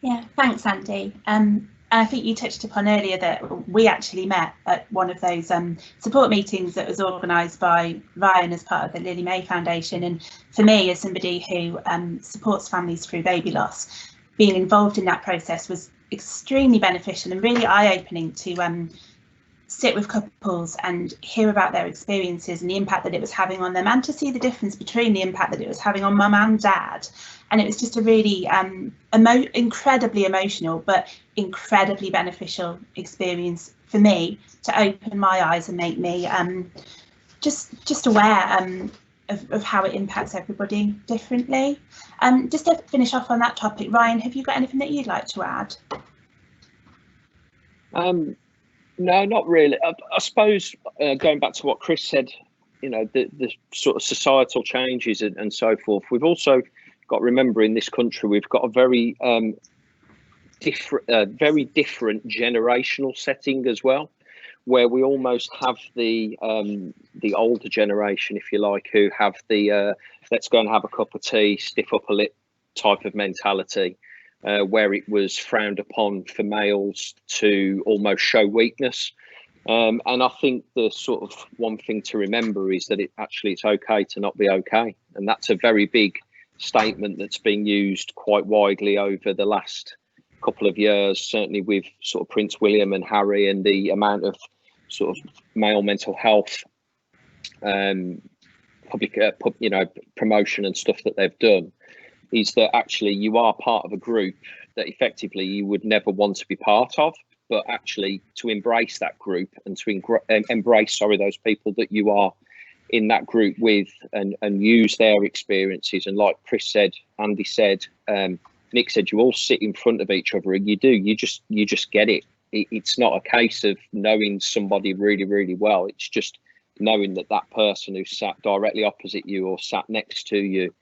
Yeah, thanks, Andy. And I think you touched upon earlier that we actually met at one of those support meetings that was organised by Ryan as part of the Lily May Foundation. And for me, as somebody who supports families through baby loss, being involved in that process was extremely beneficial and really eye-opening to sit with couples and hear about their experiences and the impact that it was having on them, and to see the difference between the impact that it was having on mum and dad. And it was just a really incredibly emotional but incredibly beneficial experience for me, to open my eyes and make me just aware of how it impacts everybody differently. Just to finish off on that topic, Ryan, have you got anything that you'd like to add? No, not really. I suppose going back to what Chris said, you know, the sort of societal changes and so forth. We've also got to remember, in this country, we've got a very different generational setting as well, where we almost have the older generation, if you like, who have the let's go and have a cup of tea, stiff upper lip type of mentality. Where it was frowned upon for males to almost show weakness. And I think the sort of one thing to remember is that it's okay to not be okay. And that's a very big statement that's been used quite widely over the last couple of years, certainly with sort of Prince William and Harry, and the amount of sort of male mental health public promotion and stuff that they've done. Is that actually you are part of a group that effectively you would never want to be part of, but actually to embrace that group and to embrace those people that you are in that group with, and use their experiences. And like Chris said, Andy said, Nick said, you all sit in front of each other, and you just get it. It's not a case of knowing somebody really, really well. It's just knowing that that person who sat directly opposite you or sat next to you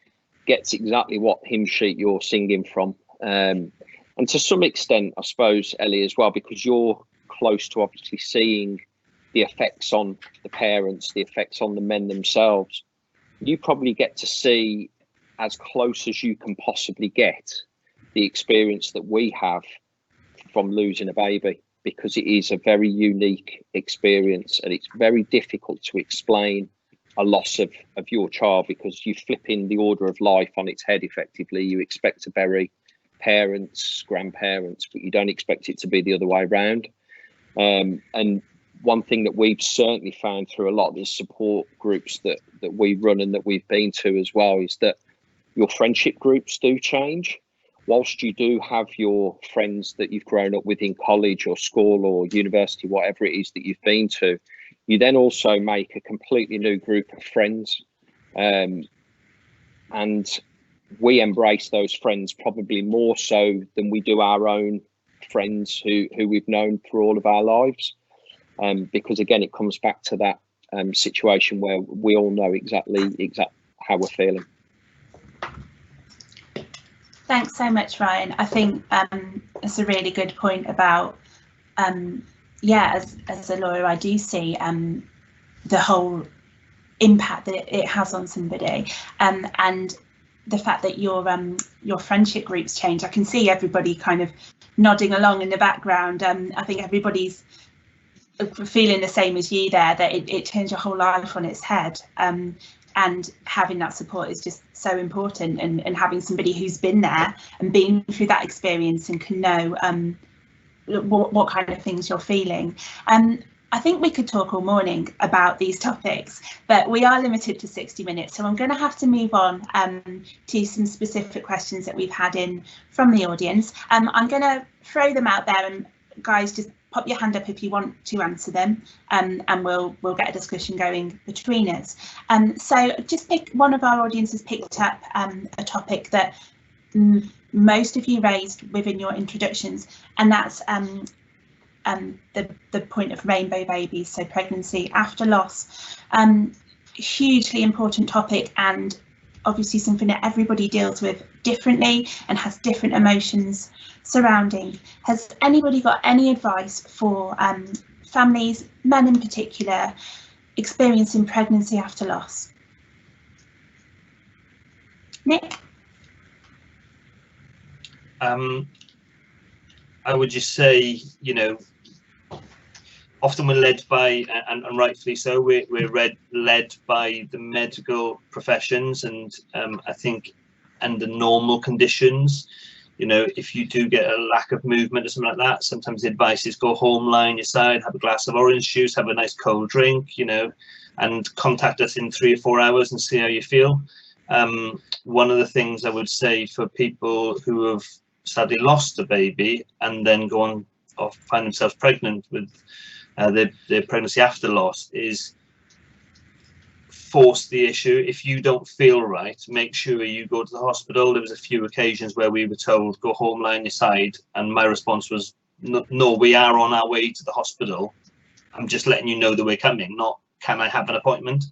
gets exactly what hymn sheet you're singing from. And to some extent, I suppose, Ellie, as well, because you're close to obviously seeing the effects on the parents, the effects on the men themselves, you probably get to see, as close as you can possibly get, the experience that we have from losing a baby, because it is a very unique experience, and it's very difficult to explain a loss of your child, because you flip in the order of life on its head. Effectively, you expect to bury parents, grandparents, but you don't expect it to be the other way around. And one thing that we've certainly found through a lot of the support groups that we run and that we've been to as well, is that your friendship groups do change. Whilst you do have your friends that you've grown up with in college or school or university, whatever it is that you've been to, you then also make a completely new group of friends. And we embrace those friends probably more so than we do our own friends who we've known through all of our lives. Because again, it comes back to that situation where we all know exactly how we're feeling. Thanks so much, Ryan. I think it's a really good point about as a lawyer, I do see the whole impact that it has on somebody, and the fact that your friendship groups change. I can see everybody kind of nodding along in the background. I think everybody's feeling the same as you there, that it changed your whole life on its head. And having that support is just so important, and having somebody who's been there and been through that experience and can know what kind of things you're feeling. I think we could talk all morning about these topics, but we are limited to 60 minutes, so I'm going to have to move on to some specific questions that we've had in from the audience. I'm going to throw them out there, and guys, just pop your hand up if you want to answer them, and we'll get a discussion going between us. So just pick, one of our audience has picked up a topic that most of you raised within your introductions, and that's the point of rainbow babies, so pregnancy after loss. Hugely important topic, and obviously something that everybody deals with differently and has different emotions surrounding. Has anybody got any advice for families, men in particular, experiencing pregnancy after loss? Nick? I would just say, you know, often we're led by, and rightfully so, we're led by the medical professions, and I think under normal conditions, you know, if you do get a lack of movement or something like that, sometimes the advice is go home, lie on your side, have a glass of orange juice, have a nice cold drink, you know, and contact us in 3 or 4 hours and see how you feel. One of the things I would say for people who have sadly lost a baby and then go on or find themselves pregnant with their pregnancy after loss is force the issue. If you don't feel right, make sure you go to the hospital. There was a few occasions where we were told go home, lie on your side, and my response was no, we are on our way to the hospital. I'm just letting you know that we're coming, not can I have an appointment.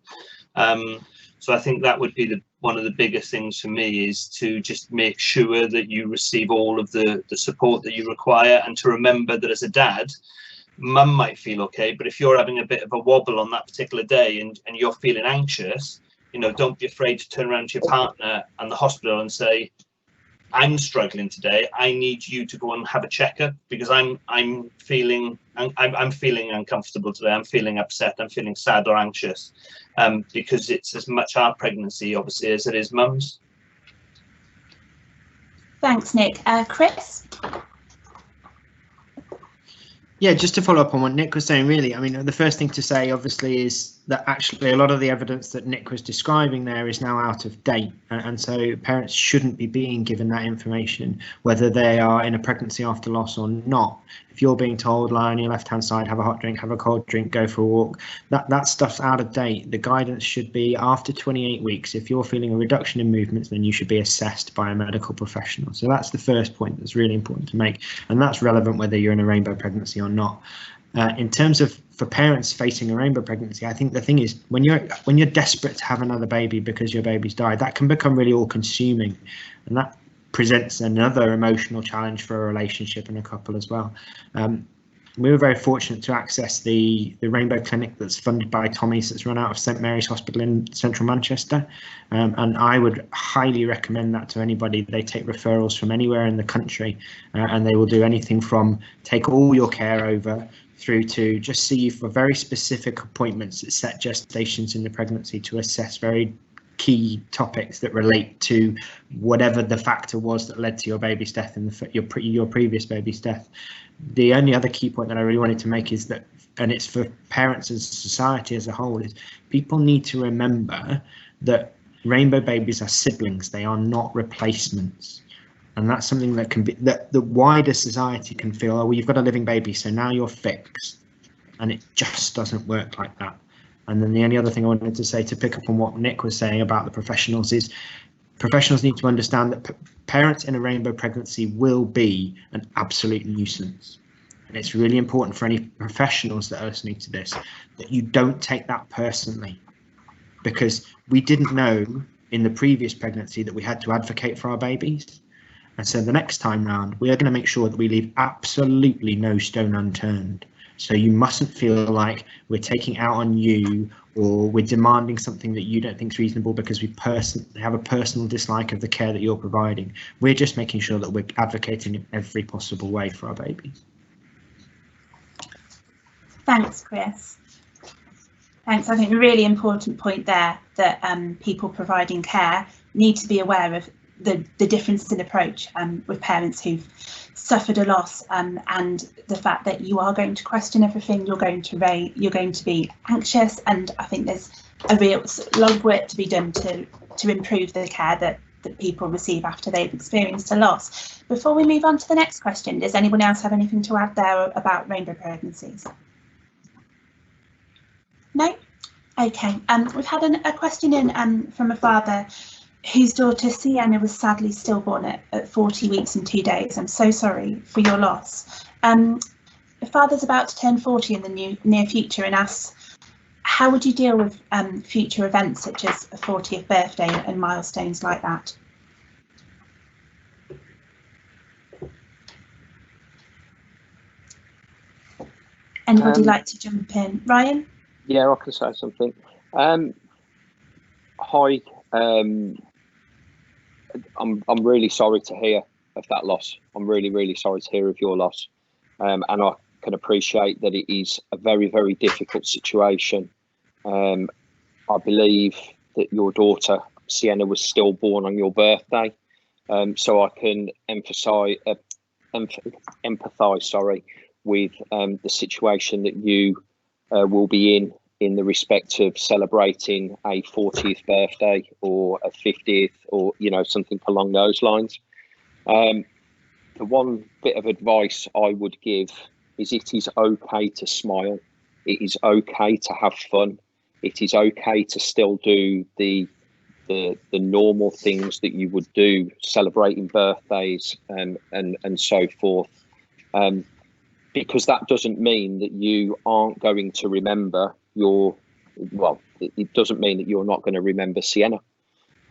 So I think that would be one of the biggest things for me, is to just make sure that you receive all of the support that you require, and to remember that as a dad, mum might feel okay, but if you're having a bit of a wobble on that particular day and you're feeling anxious, you know, don't be afraid to turn around to your partner and the hospital and say, I'm struggling today, I need you to go and have a checkup, because I'm feeling uncomfortable today, I'm feeling upset, I'm feeling sad or anxious, because it's as much our pregnancy obviously as it is mum's. Thanks, Nick. Chris? Yeah, just to follow up on what Nick was saying, really, I mean, the first thing to say, obviously, is that actually a lot of the evidence that Nick was describing there is now out of date. And so parents shouldn't be being given that information, whether they are in a pregnancy after loss or not. If you're being told, lie on your left-hand side, have a hot drink, have a cold drink, go for a walk, that stuff's out of date. The guidance should be after 28 weeks. If you're feeling a reduction in movements, then you should be assessed by a medical professional. So that's the first point that's really important to make. And that's relevant whether you're in a rainbow pregnancy or not. In terms of for parents facing a rainbow pregnancy, I think the thing is when you're desperate to have another baby because your baby's died, that can become really all-consuming, and that presents another emotional challenge for a relationship and a couple as well. We were very fortunate to access the Rainbow Clinic that's funded by Tommy's, that's run out of St Mary's Hospital in central Manchester, and I would highly recommend that to anybody. They take referrals from anywhere in the country, and they will do anything from take all your care over through to just see you for very specific appointments at set gestations in the pregnancy to assess very key topics that relate to whatever the factor was that led to your baby's death and your previous baby's death. The only other key point that I really wanted to make is that, and it's for parents as a society as a whole, is people need to remember that rainbow babies are siblings, they are not replacements. And that's something that can be, that the wider society can feel, oh, well, you've got a living baby, so now you're fixed. And it just doesn't work like that. And then the only other thing I wanted to say, to pick up on what Nick was saying about the professionals, is professionals need to understand that parents in a rainbow pregnancy will be an absolute nuisance. And it's really important for any professionals that are listening to this that you don't take that personally, because we didn't know in the previous pregnancy that we had to advocate for our babies. And so the next time round, we are going to make sure that we leave absolutely no stone unturned. So you mustn't feel like we're taking out on you, or we're demanding something that you don't think is reasonable because we have a personal dislike of the care that you're providing. We're just making sure that we're advocating in every possible way for our babies. Thanks, Chris. Thanks. I think a really important point there, that people providing care need to be aware of the difference in approach with parents who've suffered a loss, and the fact that you are going to question everything, you're going to be anxious, and I think there's a lot of work to be done to improve the care that people receive after they've experienced a loss. Before we move on to the next question, does anyone else have anything to add there about rainbow pregnancies? No? Okay. We've had a question in from a father whose daughter Sienna was sadly stillborn at 40 weeks and 2 days. I'm so sorry for your loss. The father's about to turn 40 in the near future and asks, how would you deal with future events such as a 40th birthday and milestones like that? Anybody like to jump in? Ryan? Yeah, I can say something. Hi. I'm really sorry to hear of that loss. I'm really, really sorry to hear of your loss. And I can appreciate that it is a very, very difficult situation. I believe that your daughter, Sienna, was stillborn on your birthday. So I can empathise, with the situation that you will be in the respect of celebrating a 40th birthday or a 50th, or, you know, something along those lines. The one bit of advice I would give is it is okay to smile. It is okay to have fun. It is okay to still do the normal things that you would do, celebrating birthdays and so forth. Because that doesn't mean that you aren't going to remember it doesn't mean that you're not going to remember Sienna.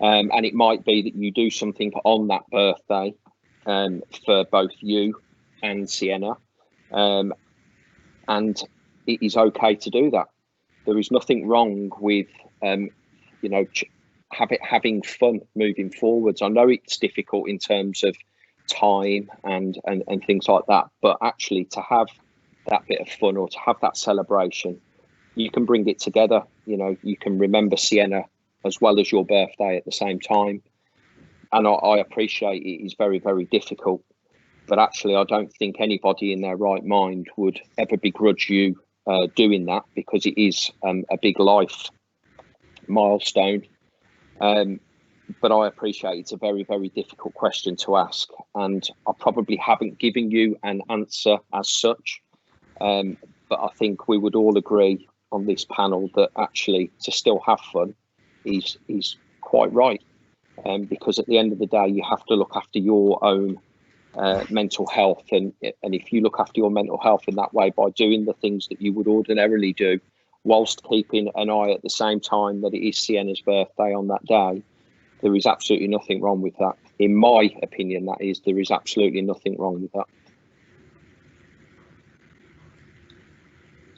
And it might be that you do something on that birthday for both you and Sienna. And it is okay to do that. There is nothing wrong with, you know, having fun moving forwards. I know it's difficult in terms of time and things like that, but actually to have that bit of fun or to have that celebration, you can bring it together. You know, you can remember Sienna as well as your birthday at the same time. And I appreciate it is very, very difficult, but actually I don't think anybody in their right mind would ever begrudge you doing that, because it is a big life milestone. But I appreciate it's a very, very difficult question to ask, and I probably haven't given you an answer as such. But I think we would all agree on this panel that actually to still have fun is quite right. Because at the end of the day, you have to look after your own mental health, and if you look after your mental health in that way by doing the things that you would ordinarily do, whilst keeping an eye at the same time that it is Sienna's birthday on that day, there is absolutely nothing wrong with that. In my opinion, that is, there is absolutely nothing wrong with that.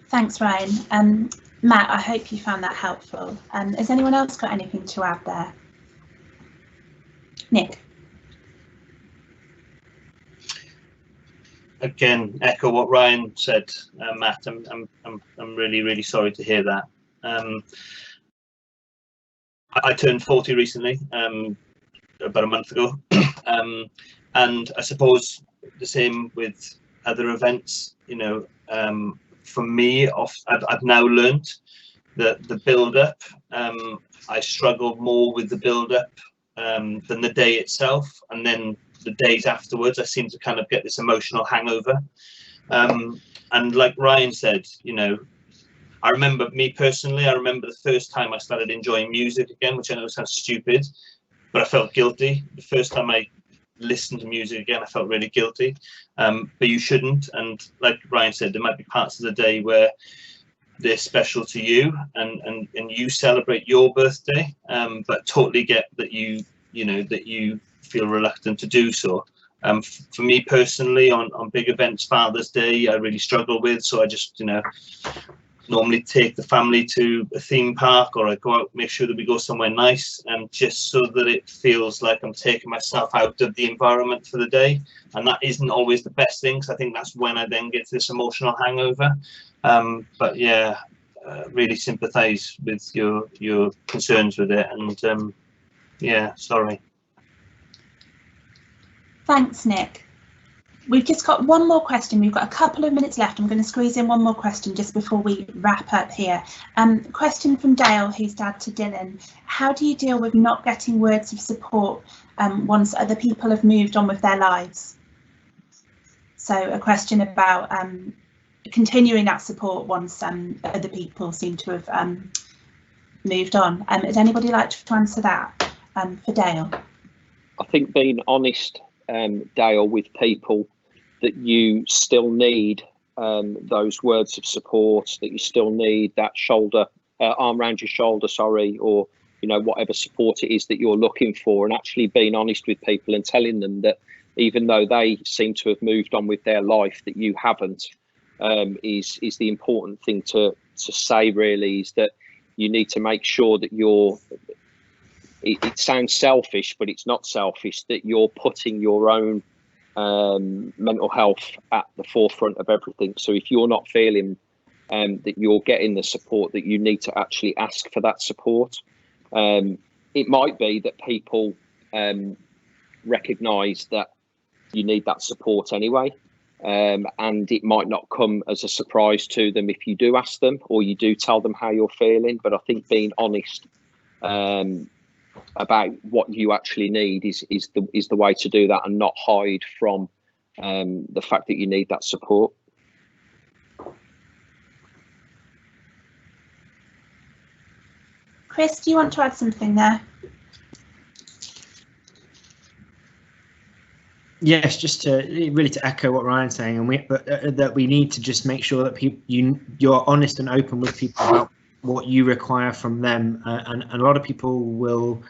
Thanks, Ryan. Matt, I hope you found that helpful. Has anyone else got anything to add there? Nick. Again, echo what Ryan said, Matt. I'm really, really sorry to hear that. I turned 40 recently, about a month ago, and I suppose the same with other events. You know, for me, I've now learned that the build-up, I struggle more with the build-up than the day itself, and then the days afterwards, I seem to kind of get this emotional hangover. And like Ryan said, you know, I remember me personally, I remember the first time I started enjoying music again, which I know sounds stupid, but I felt guilty. The first time I listened to music again, I felt really guilty. But you shouldn't. And like Ryan said, there might be parts of the day where they're special to you and you celebrate your birthday, but totally get that you feel reluctant to do so. For me personally, on big events, Father's Day, I really struggle with. So I just, you know, normally take the family to a theme park, or I go out, make sure that we go somewhere nice, just so that it feels like I'm taking myself out of the environment for the day. And that isn't always the best thing, because I think that's when I then get this emotional hangover. But yeah, really sympathise with your concerns with it, and yeah, sorry. Thanks, Nick. We've just got one more question. We've got a couple of minutes left. I'm going to squeeze in one more question just before we wrap up here. Question from Dale, who's dad to Dylan. How do you deal with not getting words of support once other people have moved on with their lives? So a question about continuing that support once other people seem to have moved on. Would anybody like to answer that for Dale? I think being honest, Dale, with people that you still need those words of support, that you still need that shoulder, arm around your shoulder, sorry, or, you know, whatever support it is that you're looking for, and actually being honest with people and telling them that even though they seem to have moved on with their life, that you haven't, is the important thing to say, really, is that you need to make sure that you're, it sounds selfish, but it's not selfish, that you're putting your own mental health at the forefront of everything. So if you're not feeling that you're getting the support that you need to actually ask for that support, it might be that people recognise that you need that support anyway, and it might not come as a surprise to them if you do ask them or you do tell them how you're feeling. But I think being honest about what you actually need is the way to do that, and not hide from the fact that you need that support. Chris, do you want to add something there? Yes, just to really to echo what Ryan's saying, and that we need to just make sure that you're honest and open with people about what you require from them, and a lot of people will,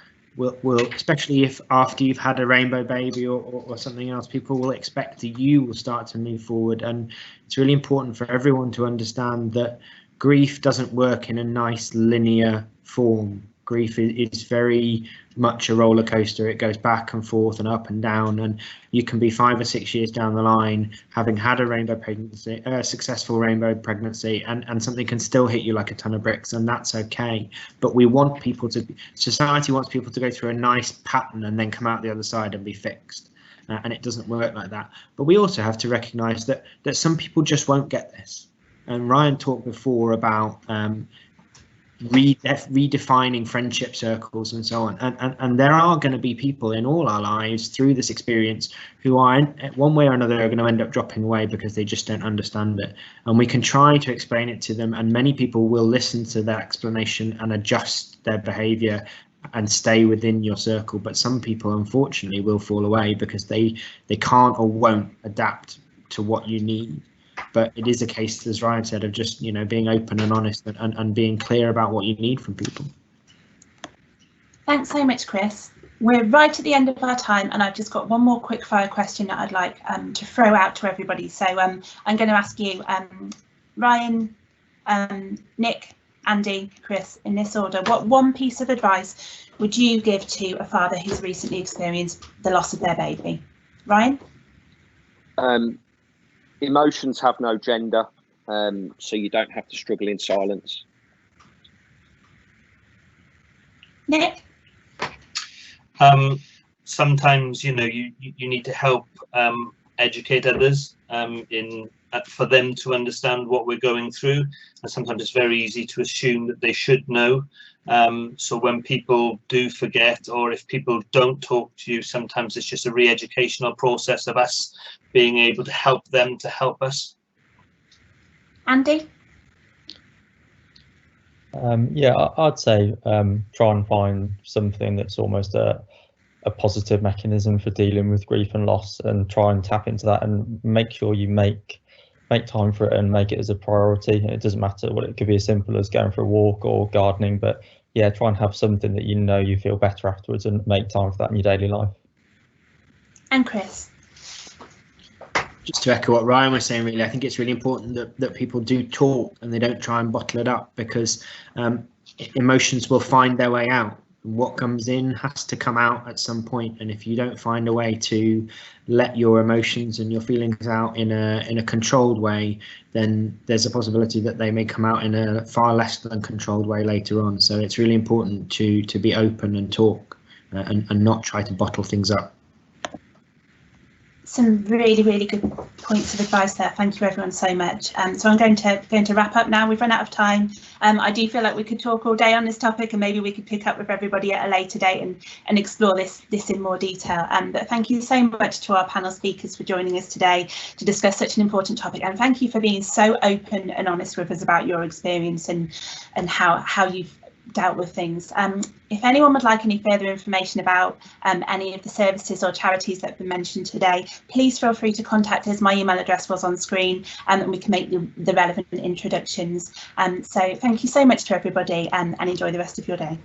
especially if after you've had a rainbow baby or something else, people will expect that you will start to move forward. And it's really important for everyone to understand that grief doesn't work in a nice linear form. Grief is very much a roller coaster. It goes back and forth and up and down, and you can be 5 or 6 years down the line having had a rainbow pregnancy, a successful rainbow pregnancy, and something can still hit you like a ton of bricks, and that's okay. But we want people to, society wants people to go through a nice pattern and then come out the other side and be fixed, and it doesn't work like that. But we also have to recognise that some people just won't get this. And Ryan talked before about redefining friendship circles and so on, and there are going to be people in all our lives through this experience who are one way or another are going to end up dropping away because they just don't understand it, and we can try to explain it to them, and many people will listen to that explanation and adjust their behavior and stay within your circle. But some people unfortunately will fall away because they can't or won't adapt to what you need. But it is a case, as Ryan said, of just, you know, being open and honest and being clear about what you need from people. Thanks so much, Chris. We're right at the end of our time, and I've just got one more quick fire question that I'd like to throw out to everybody. So I'm going to ask you, Ryan, Nick, Andy, Chris, in this order, what one piece of advice would you give to a father who's recently experienced the loss of their baby? Ryan? Emotions have no gender, so you don't have to struggle in silence. Nick? Sometimes, you know, you need to help educate others for them to understand what we're going through, and sometimes it's very easy to assume that they should know. So when people do forget, or if people don't talk to you, sometimes it's just a re-educational process of us being able to help them to help us. Andy? Yeah, I'd say try and find something that's almost a positive mechanism for dealing with grief and loss, and try and tap into that, and make sure you make time for it and make it as a priority. It doesn't matter what, it could be as simple as going for a walk or gardening, but yeah, try and have something that you know you feel better afterwards, and make time for that in your daily life. And Chris? Just to echo what Ryan was saying, really, I think it's really important that people do talk and they don't try and bottle it up, because emotions will find their way out. What comes in has to come out at some point, and if you don't find a way to let your emotions and your feelings out in a controlled way, then there's a possibility that they may come out in a far less than controlled way later on. So it's really important to be open and talk, and not try to bottle things up. Some really, really good points of advice there. Thank you everyone so much. So I'm going to wrap up now. We've run out of time. I do feel like we could talk all day on this topic, and maybe we could pick up with everybody at a later date and explore this in more detail. But thank you so much to our panel speakers for joining us today to discuss such an important topic, and thank you for being so open and honest with us about your experience and how you've dealt with things. If anyone would like any further information about any of the services or charities that have been mentioned today, please feel free to contact us. My email address was on screen, and we can make the relevant introductions. So thank you so much to everybody, and enjoy the rest of your day.